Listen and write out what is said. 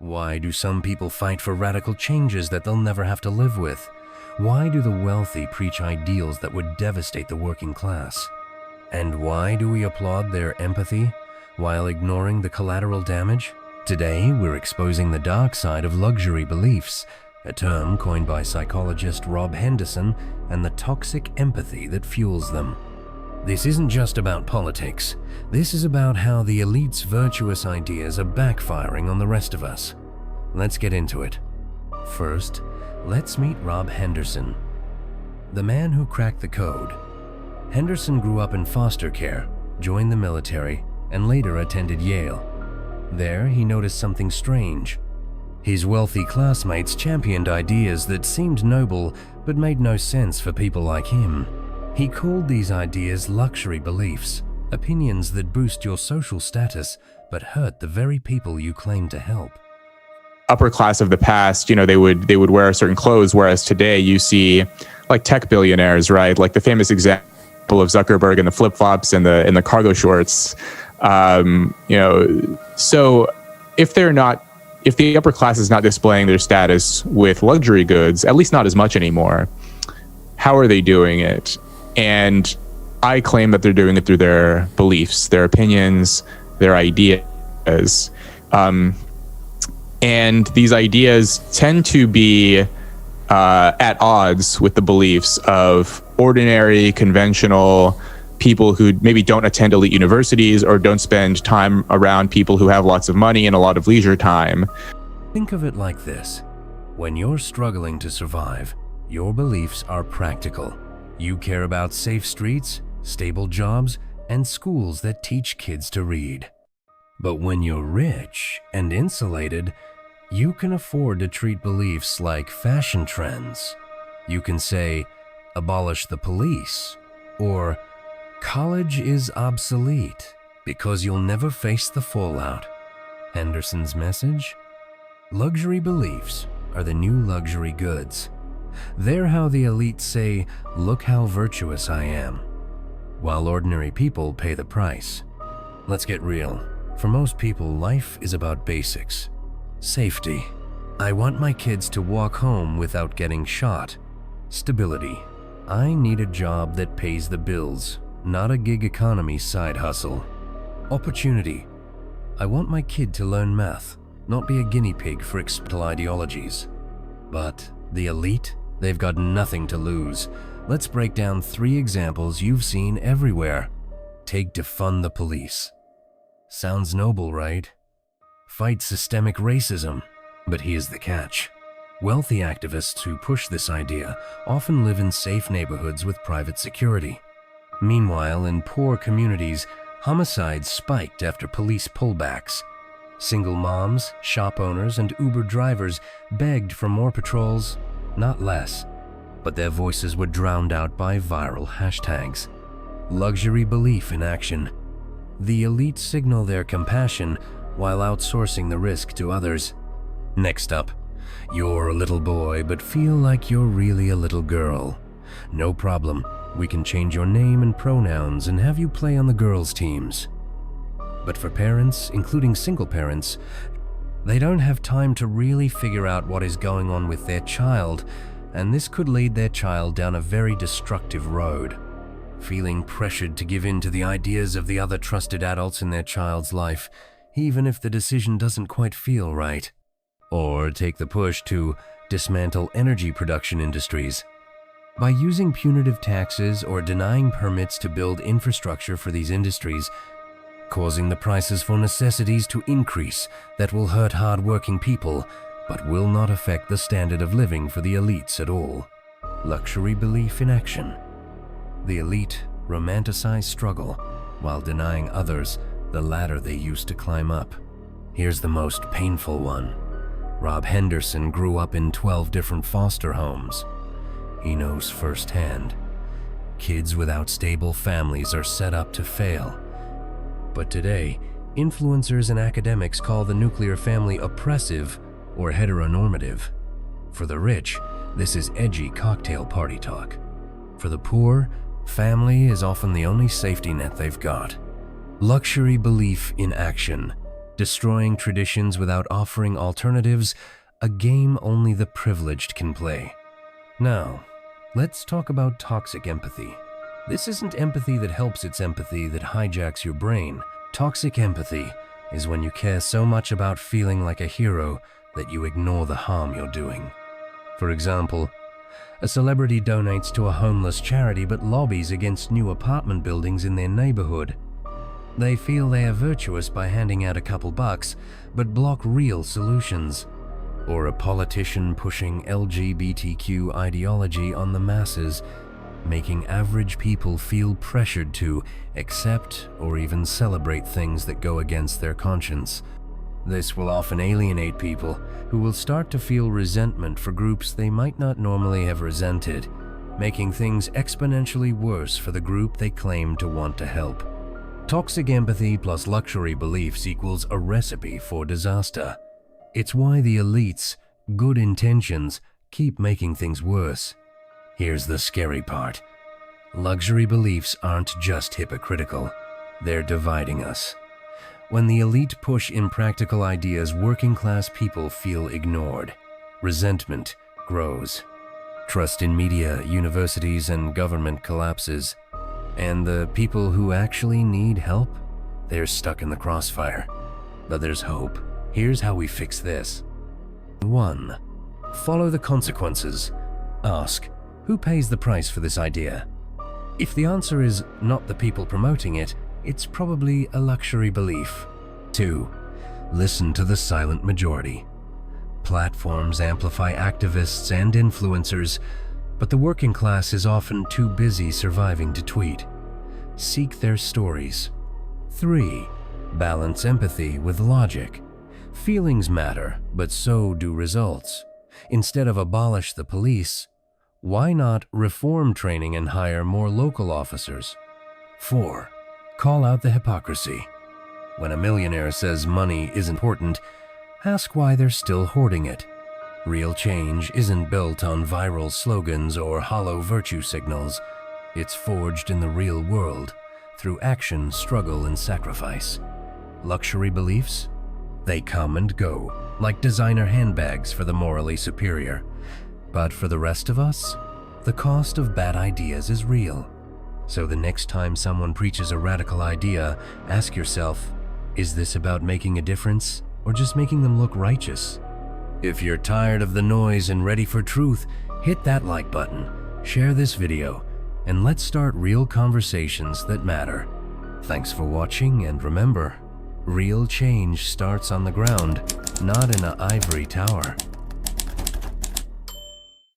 Why do some people fight for radical changes that they'll never have to live with? Why do the wealthy preach ideals that would devastate the working class? And why do we applaud their empathy while ignoring the collateral damage? Today, we're exposing the dark side of luxury beliefs, a term coined by psychologist Rob Henderson, and the toxic empathy that fuels them. This isn't just about politics. This is about how the elite's virtuous ideas are backfiring on the rest of us. Let's get into it. First, let's meet Rob Henderson, the man who cracked the code. Henderson grew up in foster care, joined the military, and later attended Yale. There, he noticed something strange. His wealthy classmates championed ideas that seemed noble but made no sense for people like him. He called these ideas luxury beliefs, opinions that boost your social status but hurt the very people you claim to help. Upper class of the past, they would wear certain clothes, whereas today you see like tech billionaires, right? Like the famous example of Zuckerberg and the flip-flops and the cargo shorts. So if the upper class is not displaying their status with luxury goods, at least not as much anymore, how are they doing it? And I claim that they're doing it through their beliefs, their opinions, their ideas. And these ideas tend to be at odds with the beliefs of ordinary, conventional people who maybe don't attend elite universities or don't spend time around people who have lots of money and a lot of leisure time. Think of it like this. When you're struggling to survive, your beliefs are practical. You care about safe streets, stable jobs, and schools that teach kids to read. But when you're rich and insulated, you can afford to treat beliefs like fashion trends. You can say, abolish the police, or college is obsolete because you'll never face the fallout. Henderson's message? Luxury beliefs are the new luxury goods. They're how the elite say, look how virtuous I am, while ordinary people pay the price. Let's get real. For most people, life is about basics. Safety. I want my kids to walk home without getting shot. Stability. I need a job that pays the bills, not a gig economy side hustle. Opportunity. I want my kid to learn math, not be a guinea pig for experimental ideologies. But the elite? They've got nothing to lose. Let's break down 3 examples you've seen everywhere. Take defund the police. Sounds noble, right? Fight systemic racism. But here's the catch. Wealthy activists who push this idea often live in safe neighborhoods with private security. Meanwhile, in poor communities, homicides spiked after police pullbacks. Single moms, shop owners, and Uber drivers begged for more patrols, not less, but their voices were drowned out by viral hashtags. Luxury belief in action. The elite signal their compassion while outsourcing the risk to others. Next up, you're a little boy but feel like you're really a little girl. No problem, we can change your name and pronouns and have you play on the girls' teams. But for parents, including single parents, they don't have time to really figure out what is going on with their child, and this could lead their child down a very destructive road. Feeling pressured to give in to the ideas of the other trusted adults in their child's life, even if the decision doesn't quite feel right. Or take the push to dismantle energy production industries. By using punitive taxes or denying permits to build infrastructure for these industries, causing the prices for necessities to increase that will hurt hard-working people, but will not affect the standard of living for the elites at all. Luxury belief in action. The elite romanticize struggle while denying others the ladder they used to climb up. Here's the most painful one. Rob Henderson grew up in 12 different foster homes. He knows firsthand. Kids without stable families are set up to fail. But today, influencers and academics call the nuclear family oppressive or heteronormative. For the rich, this is edgy cocktail party talk. For the poor, family is often the only safety net they've got. Luxury belief in action. destroying traditions without offering alternatives, a game only the privileged can play. Now, let's talk about toxic empathy. This isn't empathy that helps, it's empathy that hijacks your brain. Toxic empathy is when you care so much about feeling like a hero that you ignore the harm you're doing. For example, a celebrity donates to a homeless charity but lobbies against new apartment buildings in their neighborhood. They feel they are virtuous by handing out a couple bucks, but block real solutions. Or a politician pushing LGBTQ ideology on the masses, making average people feel pressured to accept or even celebrate things that go against their conscience. This will often alienate people who will start to feel resentment for groups they might not normally have resented, making things exponentially worse for the group they claim to want to help. Toxic empathy plus luxury beliefs equals a recipe for disaster. It's why the elites' good intentions keep making things worse. Here's the scary part. Luxury beliefs aren't just hypocritical, they're dividing us. When the elite push impractical ideas, working class people feel ignored. Resentment grows. Trust in media, universities, and government collapses. And the people who actually need help, they're stuck in the crossfire. But there's hope. Here's how we fix this. 1. Follow the consequences. Ask, who pays the price for this idea? If the answer is not the people promoting it, it's probably a luxury belief. 2. Listen to the silent majority. Platforms amplify activists and influencers, but the working class is often too busy surviving to tweet. Seek their stories. 3. Balance empathy with logic. Feelings matter, but so do results. Instead of abolish the police, why not reform training and hire more local officers? 4. Call out the hypocrisy. When a millionaire says money is important, ask why they're still hoarding it. Real change isn't built on viral slogans or hollow virtue signals. It's forged in the real world, through action, struggle, and sacrifice. Luxury beliefs? They come and go, like designer handbags for the morally superior. But for the rest of us, the cost of bad ideas is real. So the next time someone preaches a radical idea, ask yourself, is this about making a difference or just making them look righteous? If you're tired of the noise and ready for truth, hit that like button, share this video, and let's start real conversations that matter. Thanks for watching, and remember, real change starts on the ground, not in an ivory tower.